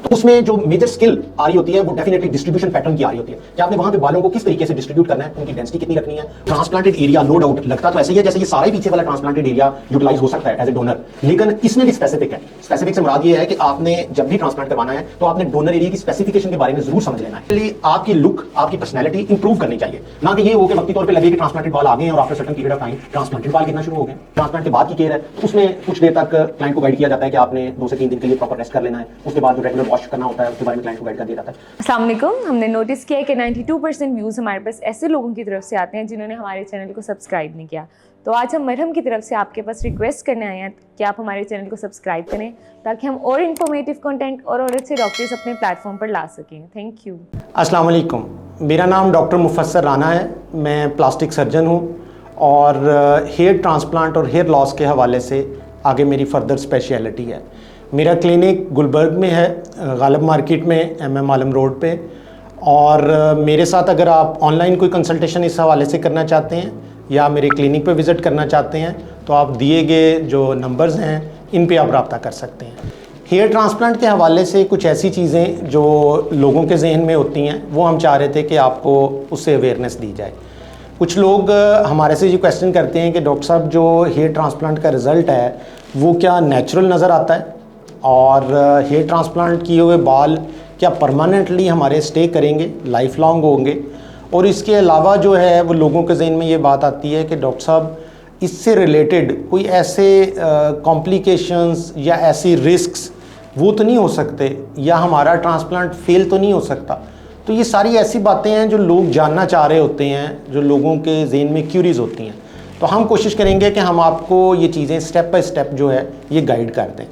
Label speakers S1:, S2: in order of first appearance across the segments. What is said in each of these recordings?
S1: तो उसमें जो मेजर स्किल आ रही होती है वो डेफिनेटली डिस्ट्रीब्यूशन पैटर्न की आ रही होती है कि आपने वहां पे बालों को किस तरीके से डिस्ट्रीब्यूट करना है, उनकी डेंसिटी कितनी रखनी है। ट्रांसप्लांटेड एरिया नो डाउट लगता तो ऐसे ही है जैसे ये सारा ही पीछे वाला ट्रांसप्लांटेड एरिया यूटिलाइज हो सकता है एज ए डोनर, लेकिन इसमें भी स्पेसिफिक है। स्पेसिफिक से मुराद ये है कि आपने जब भी ट्रांसप्लांट करवाना है तो आपने डोनर एरिया की स्पेसिफिकेशन के बारे में जरूर समझ लेना है। इसलिए आपकी लुक, आपकी पर्सनैलिटी इंप्रूव करनी चाहिए, ना कि ये हो कि वक्ती तौर पे लगे कि ट्रांसप्लांटेड बाल आ गए और after certain period of time transplanted बाल गिरना शुरू हो गए। ट्रांसप्लांट के बाद की केयर है तो उसमें कुछ देर तक क्लाइंट को गाइड किया जाता है कि आपने 2 से 3 दिन के लिए प्रॉपर रेस्ट कर लेना है, उसके बाद जो रेगुलर वॉश करना होता है उसके बारे में क्लाइंट को गाइड कर दिया जाता है।
S2: अस्सलाम वालेकुम। हमने नोटिस किया है कि 92% व्यूज़ हमारे पास ऐसे लोगों की तरफ से आते हैं जिन्होंने हमारे चैनल को सब्सक्राइब नहीं किया। तो आज हम मरहम की तरफ से आपके पास रिक्वेस्ट करने आए हैं कि आप हमारे चैनल को सब्सक्राइब करें ताकि हम और इन्फॉर्मेटिव कंटेंट और अच्छे डॉक्टर्स अपने प्लेटफॉर्म पर ला सकें। Thank you.
S3: अस्सलाम वालेकुम, मेरा नाम डॉक्टर मुफस्सर राना है। मैं प्लास्टिक सर्जन हूँ और हेयर ट्रांसप्लांट और हेयर लॉस के हवाले से आगे मेरी फर्दर स्पेशलिटी है। मेरा क्लिनिक गुलबर्ग में है, गालिब मार्केट में, MM आलम रोड पे। और मेरे साथ अगर आप ऑनलाइन कोई कंसल्टेशन इस हवाले से करना चाहते हैं या मेरे क्लिनिक पे विज़िट करना चाहते हैं तो आप दिए गए जो नंबर्स हैं इन पे आप रब्ता कर सकते हैं। हेयर ट्रांसप्लांट के हवाले से कुछ ऐसी चीज़ें जो लोगों के जहन में होती हैं वो हम चाह रहे थे कि आपको उससे अवेयरनेस दी जाए। कुछ लोग हमारे से ये क्वेश्चन करते हैं कि डॉक्टर साहब जो हेयर ट्रांसप्लांट का रिज़ल्ट है वो क्या नेचुरल नज़र आता है, और हेयर ट्रांसप्लांट किए हुए बाल क्या परमानेंटली हमारे स्टे करेंगे, लाइफ लॉन्ग होंगे। और इसके अलावा जो है वो लोगों के जहन में ये बात आती है कि डॉक्टर साहब इससे रिलेटेड कोई ऐसे कॉम्प्लिकेशंस या ऐसी रिस्क्स वो तो नहीं हो सकते, या हमारा ट्रांसप्लांट फेल तो नहीं हो सकता। तो ये सारी ऐसी बातें हैं जो लोग जानना चाह रहे होते हैं, जो लोगों के जहन में क्यूरीज होती हैं। तो हम कोशिश करेंगे कि हम आपको ये चीज़ें स्टेप बाय स्टेप जो है ये गाइड कर दें।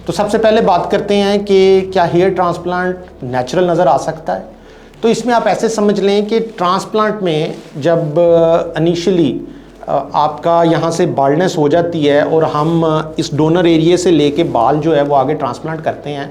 S3: तो सबसे पहले बात करते हैं कि क्या हेयर ट्रांसप्लांट नेचुरल नज़र आ सकता है। तो इसमें आप ऐसे समझ लें कि ट्रांसप्लांट में जब इनिशियली आपका यहाँ से बाल्डनेस हो जाती है और हम इस डोनर एरिया से लेके बाल जो है वो आगे ट्रांसप्लांट करते हैं,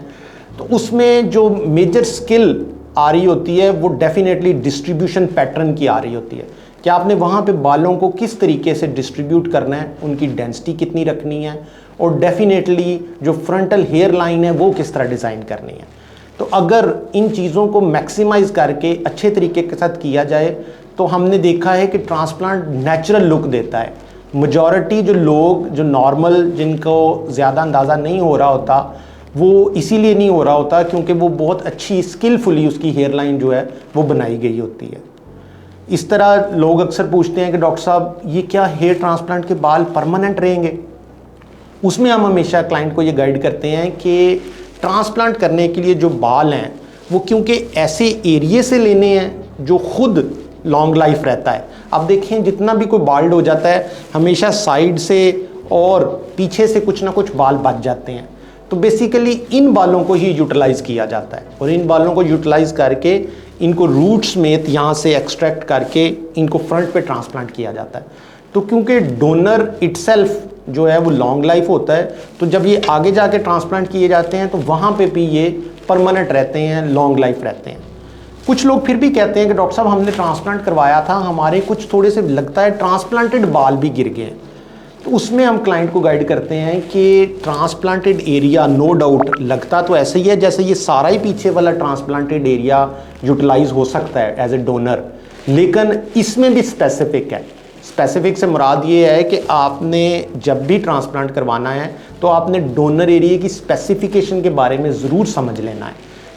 S3: तो उसमें जो मेजर स्किल आ रही होती है वो डेफिनेटली डिस्ट्रीब्यूशन पैटर्न की आ रही होती है कि आपने वहाँ पे बालों को किस तरीके से डिस्ट्रीब्यूट करना है, उनकी डेंसिटी कितनी रखनी है, और डेफिनेटली जो फ्रंटल हेयर लाइन है वो किस तरह डिज़ाइन करनी है। तो अगर इन चीज़ों को मैक्सिमाइज़ करके अच्छे तरीके के साथ किया जाए तो हमने देखा है कि ट्रांसप्लांट नेचुरल लुक देता है। मेजॉरिटी जो लोग जो नॉर्मल जिनको ज़्यादा अंदाज़ा नहीं हो रहा होता वो इसीलिए नहीं हो रहा होता क्योंकि वो बहुत अच्छी स्किलफुली उसकी हेयर लाइन जो है वो बनाई गई होती है। इस तरह लोग अक्सर पूछते हैं कि डॉक्टर साहब ये क्या हेयर ट्रांसप्लांट के बाल परमानेंट रहेंगे। उसमें हम हमेशा क्लाइंट को ये गाइड करते हैं कि ट्रांसप्लांट करने के लिए जो बाल हैं वो क्योंकि ऐसे एरिए से लेने हैं जो खुद लॉन्ग लाइफ रहता है। अब देखें जितना भी कोई बाल्ड हो जाता है हमेशा साइड से और पीछे से कुछ ना कुछ बाल बच जाते हैं। तो बेसिकली इन बालों को ही यूटिलाइज़ किया जाता है और इन बालों को यूटिलाइज़ करके इनको रूट समेत यहाँ से एक्सट्रैक्ट करके इनको फ्रंट पे ट्रांसप्लांट किया जाता है। तो क्योंकि डोनर इटसेल्फ जो है वो लॉन्ग लाइफ होता है तो जब ये आगे जाके ट्रांसप्लांट किए जाते हैं तो वहाँ पे भी ये परमानेंट रहते हैं, लॉन्ग लाइफ रहते हैं। कुछ लोग फिर भी कहते हैं कि डॉक्टर साहब हमने ट्रांसप्लांट करवाया था, हमारे कुछ थोड़े से लगता है ट्रांसप्लांटेड बाल भी गिर गए। तो उसमें हम क्लाइंट को गाइड करते हैं कि ट्रांसप्लांटेड एरिया नो डाउट लगता तो ऐसे ही है जैसे ये सारा ही पीछे वाला ट्रांसप्लांटेड एरिया यूटिलाइज हो सकता है एज ए डोनर, लेकिन इसमें भी स्पेसिफिक है। स्पेसिफिक से मुराद ये है कि आपने जब भी ट्रांसप्लांट करवाना है तो आपने डोनर एरिया की स्पेसिफिकेशन के बारे में ज़रूर समझ लेना है,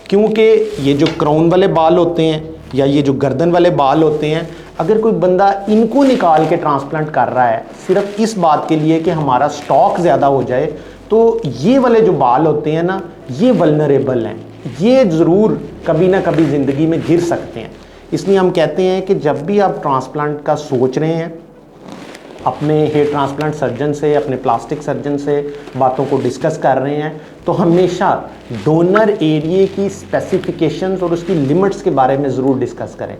S3: क्योंकि ये जो क्राउन वाले बाल होते हैं या ये जो गर्दन वाले बाल होते हैं, अगर कोई बंदा इनको निकाल के ट्रांसप्लांट कर रहा है सिर्फ इस बात के लिए कि हमारा स्टॉक ज़्यादा हो जाए, तो ये वाले जो बाल होते हैं ना ये वल्नरेबल हैं, ये ज़रूर कभी ना कभी ज़िंदगी में गिर सकते हैं। इसलिए हम कहते हैं कि जब भी आप ट्रांसप्लांट का सोच रहे हैं अपने हेयर ट्रांसप्लांट सर्जन से, अपने प्लास्टिक सर्जन से बातों को डिस्कस कर रहे हैं तो हमेशा डोनर एरिया की स्पेसिफिकेशंस और उसकी लिमिट्स के बारे में ज़रूर डिस्कस करें,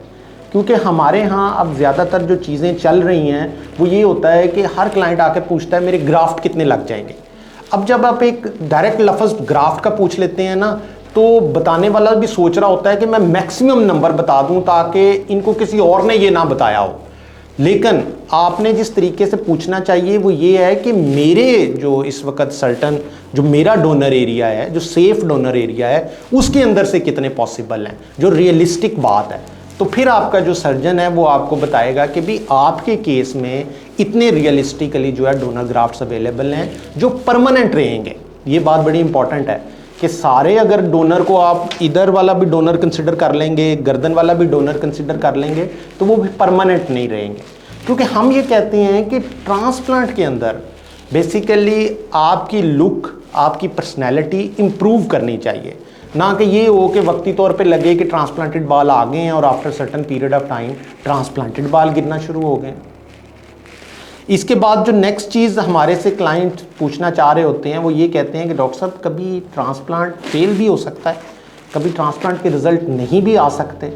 S3: क्योंकि हमारे यहाँ अब ज़्यादातर जो चीज़ें चल रही हैं वो ये होता है कि हर क्लाइंट आके पूछता है मेरे ग्राफ्ट कितने लग जाएंगे। अब जब आप एक डायरेक्ट लफ्ज़ ग्राफ्ट का पूछ लेते हैं ना तो बताने वाला भी सोच रहा होता है कि मैं मैक्सिमम नंबर बता दूं ताकि इनको किसी और ने ये ना बताया हो। लेकिन आपने जिस तरीके से पूछना चाहिए वो ये है कि मेरे जो इस वक्त सर्टन जो मेरा डोनर एरिया है, जो सेफ डोनर एरिया है, उसके अंदर से कितने पॉसिबल हैं, जो रियलिस्टिक बात है। तो फिर आपका जो सर्जन है वो आपको बताएगा कि भी आपके केस में इतने रियलिस्टिकली जो है डोनर ग्राफ्ट्स अवेलेबल हैं जो परमानेंट रहेंगे। ये बात बड़ी इंपॉर्टेंट है कि सारे अगर डोनर को आप इधर वाला भी डोनर कंसिडर कर लेंगे, गर्दन वाला भी डोनर कंसिडर कर लेंगे, तो वो भी परमानेंट नहीं रहेंगे। क्योंकि हम ये कहते हैं कि ट्रांसप्लांट के अंदर बेसिकली आपकी लुक, आपकी पर्सनैलिटी इम्प्रूव करनी चाहिए, ना कि ये हो कि वक्ती तौर पे लगे कि ट्रांसप्लांटेड बाल आ गए हैं और after certain period of time transplanted बाल गिरना शुरू हो गए। इसके बाद जो नेक्स्ट चीज़ हमारे से क्लाइंट पूछना चाह रहे होते हैं वो ये कहते हैं कि डॉक्टर साहब कभी ट्रांसप्लांट फेल भी हो सकता है, कभी ट्रांसप्लांट के रिज़ल्ट नहीं भी आ सकते।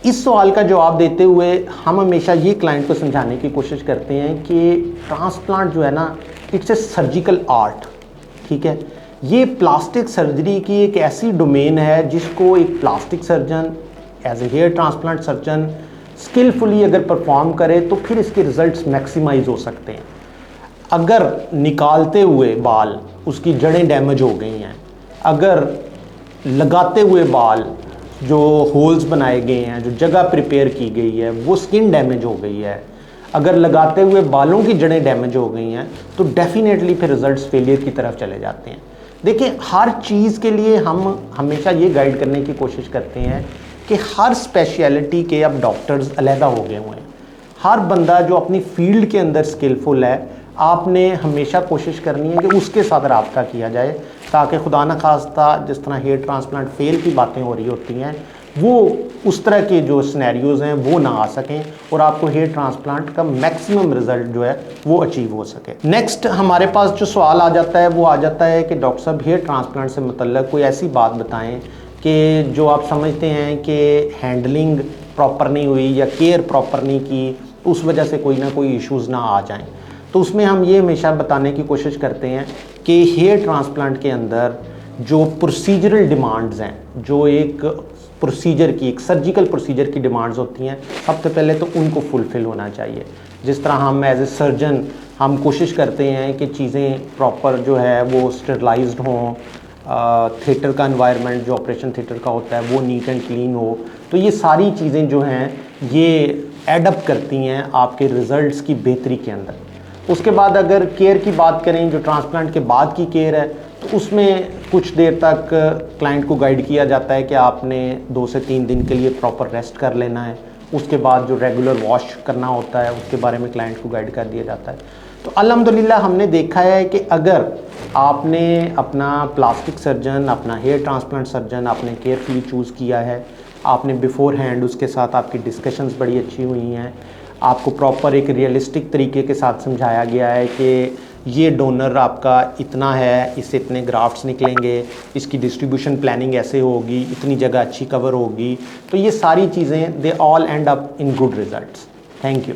S3: इस सवाल का जवाब देते हुए हम हमेशा ये क्लाइंट को समझाने की कोशिश करते हैं कि ट्रांसप्लांट जो है ना, इट्स ए सर्जिकल आर्ट, ठीक है। ये प्लास्टिक सर्जरी की एक ऐसी डोमेन है जिसको एक plastic surgeon as a hair transplant surgeon skilfully अगर परफॉर्म करे तो फिर इसके रिजल्ट्स मैक्सिमाइज हो सकते हैं। अगर निकालते हुए बाल उसकी जड़ें डैमेज हो गई हैं, अगर लगाते हुए बाल जो होल्स बनाए गए हैं, जो जगह प्रिपेयर की गई है वो स्किन डैमेज हो गई है, अगर लगाते हुए बालों की जड़ें डैमेज हो गई हैं, तो डेफिनेटली फिर रिजल्ट्स फेलियर की तरफ चले जाते हैं। देखिए, हर चीज़ के लिए हम हमेशा ये गाइड करने की कोशिश करते हैं कि हर स्पेशलिटी के अब डॉक्टर्स अलहदा हो गए हुए हैं। हर बंदा जो अपनी फील्ड के अंदर स्किलफुल है, आपने हमेशा कोशिश करनी है कि उसके साथ रब्ता किया जाए, ताकि खुदा न खास्ता जिस तरह हेयर ट्रांसप्लांट फेल की बातें हो रही होती हैं वो उस तरह के जो सिनेरियोज़ हैं वो ना आ सकें और आपको हेयर ट्रांसप्लांट का मैक्सिमम रिजल्ट जो है वो अचीव हो सके। नेक्स्ट हमारे पास जो सवाल आ जाता है वो आ जाता है कि डॉक्टर साहब हेयर ट्रांसप्लांट से मतलब कोई ऐसी बात बताएं कि जो आप समझते हैं कि हैंडलिंग प्रॉपर नहीं हुई या केयर प्रॉपर नहीं की, उस वजह से कोई ना कोई इश्यूज़ ना आ जाएं। तो उसमें हम ये हमेशा बताने की कोशिश करते हैं कि हेयर ट्रांसप्लांट के अंदर जो प्रोसीजरल डिमांड्स हैं, जो एक प्रोसीजर की, एक सर्जिकल प्रोसीजर की डिमांड्स होती हैं, सबसे पहले तो उनको फुलफ़िल होना चाहिए। जिस तरह हम एज ए सर्जन हम कोशिश करते हैं कि चीज़ें प्रॉपर जो है वो स्टरलाइज्ड हों, थिएटर का एनवायरनमेंट जो ऑपरेशन थिएटर का होता है वो नीट एंड क्लीन हो। तो ये सारी चीज़ें जो हैं ये एडअप करती हैं आपके रिज़ल्ट्स की बेहतरी के अंदर। उसके बाद अगर केयर की बात करें, जो ट्रांसप्लांट के बाद की केयर है, तो उसमें कुछ देर तक क्लाइंट को गाइड किया जाता है कि आपने 2 से 3 दिन के लिए प्रॉपर रेस्ट कर लेना है। उसके बाद जो रेगुलर वॉश करना होता है उसके बारे में क्लाइंट को गाइड कर दिया जाता है। तो अल्हम्दुलिल्लाह हमने देखा है कि अगर आपने अपना प्लास्टिक सर्जन, अपना हेयर ट्रांसप्लांट सर्जन आपने केयरफुली चूज़ किया है, आपने बिफोर हैंड उसके साथ आपकी डिस्कशंस बड़ी अच्छी हुई हैं, आपको प्रॉपर एक रियलिस्टिक तरीके के साथ समझाया गया है कि ये डोनर आपका इतना है, इससे इतने ग्राफ्ट्स निकलेंगे, इसकी डिस्ट्रीब्यूशन प्लानिंग ऐसे होगी, इतनी जगह अच्छी कवर होगी, तो ये सारी चीज़ें they all and up in good results. Thank you.